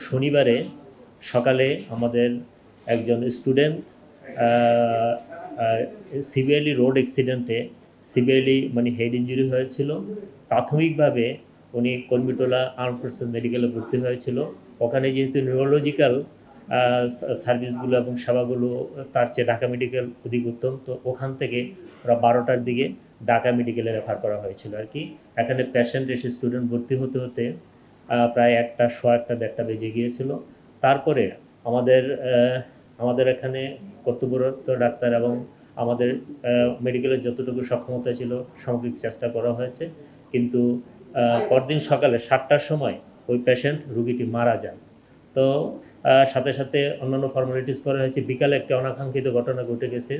শনিবারে সকালে আমাদের একজন স্টুডেন্ট সিভিয়ারলি রোড অ্যাক্সিডেন্টে সিভিয়ারলি মানে হেড ইঞ্জুরি হয়েছিল। প্রাথমিকভাবে উনি কর্মীটোলা আর্ম ফোর্সেস মেডিকেলে ভর্তি হয়েছিল। ওখানে যেহেতু নিউরোলজিক্যাল সার্ভিসগুলো এবং সেবাগুলো তার চেয়ে ঢাকা মেডিকেল অধিক উত্তম, তো ওখান থেকে ওরা 12টার দিকে ঢাকা মেডিকেলে রেফার করা হয়েছিল আর কি। এখানে পেশেন্ট এসে স্টুডেন্ট ভর্তি হতে হতে প্রায় 1টা, সোয়া 1টা, 1:30 বেজে গিয়েছিল। তারপরে আমাদের এখানে কর্তব্যরত ডাক্তার এবং আমাদের মেডিকেলের যতটুকু সক্ষমতা ছিল সামগ্রিক চেষ্টা করা হয়েছে, কিন্তু পরদিন সকালে 7টার সময় ওই পেশেন্ট রুগীটি মারা যান। তো সাথে সাথে অন্যান্য ফর্মালিটিস করা হয়েছে। বিকালে একটা অনাকাঙ্ক্ষিত ঘটনা ঘটে গেছে।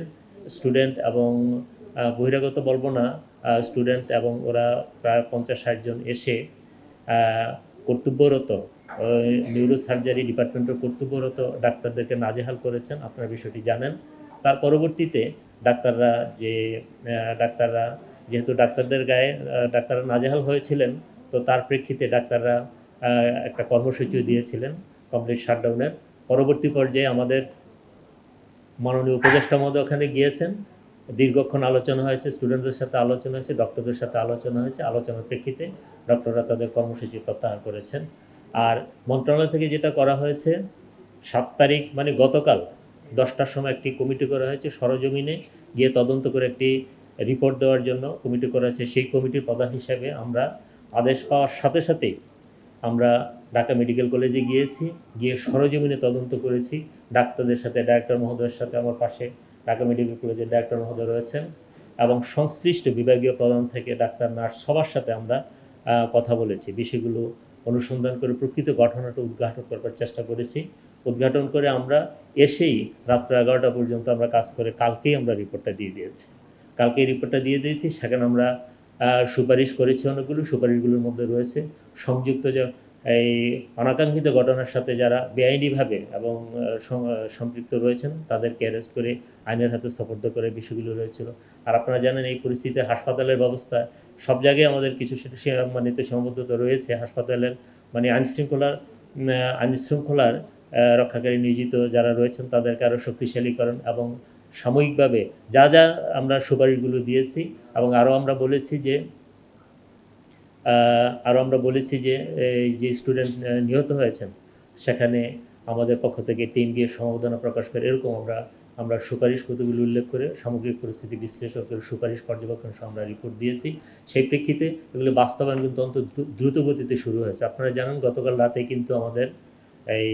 স্টুডেন্ট এবং বহিরাগত বলবো না, স্টুডেন্ট এবং ওরা প্রায় 50-60 জন এসে কর্তব্যরত নিউরো সার্জারি ডিপার্টমেন্টের কর্তব্যরত ডাক্তারদেরকে নাজেহাল করেছেন। আপনারা বিষয়টি জানেন। তার পরবর্তীতে ডাক্তাররা যেহেতু ডাক্তারদের গায়ে ডাক্তাররা নাজেহাল হয়েছিলেন, তো তার প্রেক্ষিতে ডাক্তাররা একটা কর্মসূচিও দিয়েছিলেন কমপ্লিট শাটডাউনের। পরবর্তী পর্যায়ে আমাদের মাননীয় উপদেষ্টা মহোদয় ওখানে গিয়েছেন। দীর্ঘক্ষণ আলোচনা হয়েছে, স্টুডেন্টদের সাথে আলোচনা হয়েছে, ডক্টরদের সাথে আলোচনা হয়েছে। আলোচনার প্রেক্ষিতে ডক্টররা তাদের কর্মসূচি প্রত্যাহার করেছেন। আর মন্ত্রণালয় থেকে যেটা করা হয়েছে, 7 তারিখ মানে গতকাল 10টার সময় একটি কমিটি করা হয়েছে, সরজমিনে গিয়ে তদন্ত করে একটি রিপোর্ট দেওয়ার জন্য কমিটি করা হয়েছে। সেই কমিটির প্রধান হিসাবে আমরা আদেশ পাওয়ার সাথে সাথেই আমরা ঢাকা মেডিকেল কলেজে গিয়ে সরজমিনে তদন্ত করেছি। ডাক্তারদের সাথে, ডাইরেক্টর মহোদয়ের সাথে, আমার পাশে ঢাকা মেডিকেল কলেজের ডাইরেক্টর মহোদয় রয়েছেন এবং সংশ্লিষ্ট বিভাগীয় প্রধান থেকে ডাক্তার, নার্স সবার সাথে আমরা কথা বলেছি। বিষয়গুলো অনুসন্ধান করে প্রকৃত ঘটনাটা উদ্ঘাটন করবার চেষ্টা করেছি। উদ্ঘাটন করে আমরা এসেই রাত্র 11টা পর্যন্ত আমরা কাজ করে কালকেই আমরা রিপোর্টটা দিয়ে দিয়েছি। সেখানে আমরা সুপারিশ করেছি অনেকগুলো। সুপারিশগুলোর মধ্যে রয়েছে সংযুক্ত যে এই অনাকাঙ্ক্ষিত ঘটনার সাথে যারা বেআইনিভাবে এবং সম্পৃক্ত রয়েছেন তাদেরকে অ্যারেস্ট করে আইনের হাতে সোপর্দ করে বিষয়গুলো রয়েছিল। আর আপনারা জানেন এই পরিস্থিতিতে হাসপাতালের ব্যবস্থা সব জায়গায় আমাদের কিছু সীমাবদ্ধতা রয়েছে। হাসপাতালের মানে আইনশৃঙ্খলার রক্ষাকারী নিয়োজিত যারা রয়েছেন তাদেরকে আরও শক্তিশালীকরণ এবং সাময়িকভাবে যা আমরা সুপারিশগুলো দিয়েছি এবং আরও আমরা বলেছি যে যে স্টুডেন্ট নিহত হয়েছেন সেখানে আমাদের পক্ষ থেকে টিম গিয়ে সমবেদনা প্রকাশ করে, এরকম আমরা সুপারিশ কতগুলো উল্লেখ করে সামগ্রিক পরিস্থিতি বিশ্লেষণ করে সুপারিশ পর্যবেক্ষণ সহ আমরা রিপোর্ট দিয়েছি। সেই প্রেক্ষিতে এগুলো বাস্তবায়ন কিন্তু অন্তত দ্রুত গতিতে শুরু হয়েছে। আপনারা জানেন গতকাল রাতে কিন্তু আমাদের এই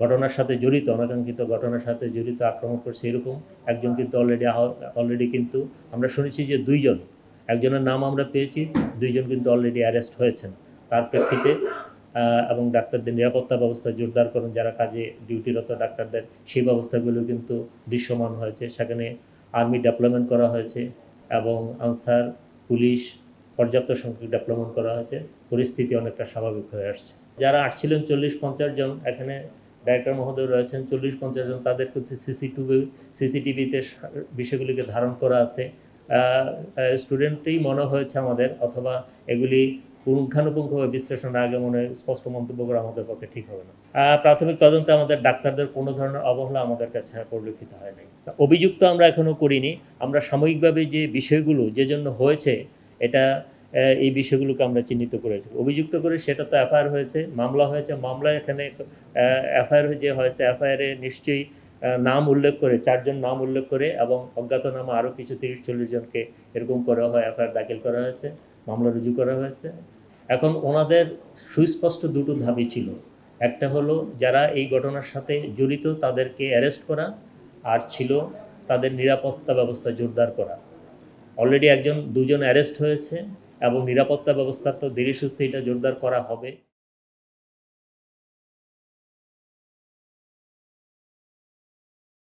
ঘটনার সাথে জড়িত, অনাকাঙ্ক্ষিত ঘটনার সাথে জড়িত আক্রমণ করছে এরকম একজন কিন্তু অলরেডি কিন্তু আমরা শুনেছি যে 2 জন, একজনের নাম আমরা পেয়েছি, 2 জন কিন্তু অলরেডি অ্যারেস্ট হয়েছেন। তার প্রেক্ষিতে এবং ডাক্তারদের নিরাপত্তা ব্যবস্থা জোরদারকরণ, যারা কাজে ডিউটিরত ডাক্তারদের সেই ব্যবস্থাগুলো কিন্তু দৃশ্যমান হয়েছে। সেখানে আর্মি ডেপ্লয়মেন্ট করা হয়েছে এবং আনসার, পুলিশ পর্যাপ্ত সংখ্যক ডেপ্লয়মেন্ট করা হয়েছে। পরিস্থিতি অনেকটা স্বাভাবিক হয়ে আসছে। যারা আসছিলেন 40-50 জন, এখানে ডাইরেক্টর মহোদয় রয়েছেন, 40-50 জন, তাদের কাছে সিসিটিভিতে বিষয়গুলিকে ধারণ করা আছে। স্টুডেন্টই মনে হয়েছে আমাদের, অথবা এগুলি পুঙ্খানুপুঙ্খভাবে বিশ্লেষণের আগে মনে স্পষ্ট মন্তব্য করা আমাদের পক্ষে ঠিক হবে না। প্রাথমিক তদন্তে আমাদের ডাক্তারদের কোনো ধরনের অবহেলা আমাদের কাছে পরিলক্ষিত হয় নাই। অভিযুক্ত আমরা এখনও করিনি। আমরা সাময়িকভাবে যে বিষয়গুলো যে জন্য হয়েছে এটা এই বিষয়গুলোকে আমরা চিহ্নিত করেছি। অভিযুক্ত করে সেটা তো এফআইআর হয়েছে, মামলা হয়েছে। মামলা এখানে এফআইআর যে হয়েছে, এফআইআরে নিশ্চয়ই নাম উল্লেখ করে 4 জন নাম উল্লেখ করে এবং অজ্ঞাতনামা আরও কিছু 30-40 জনকে এরকম করা হয়, এফআইআর দাখিল করা হয়েছে, মামলা রুজু করা হয়েছে। এখন ওনাদের সুস্পষ্ট 2টো দাবি ছিল। একটা হলো যারা এই ঘটনার সাথে জড়িত তাদেরকে অ্যারেস্ট করা, আর ছিল তাদের নিরাপত্তা ব্যবস্থা জোরদার করা। অলরেডি 2 জন অ্যারেস্ট হয়েছে এবং নিরাপত্তা ব্যবস্থা তো ধীরে সুস্থে এটা জোরদার করা হবে।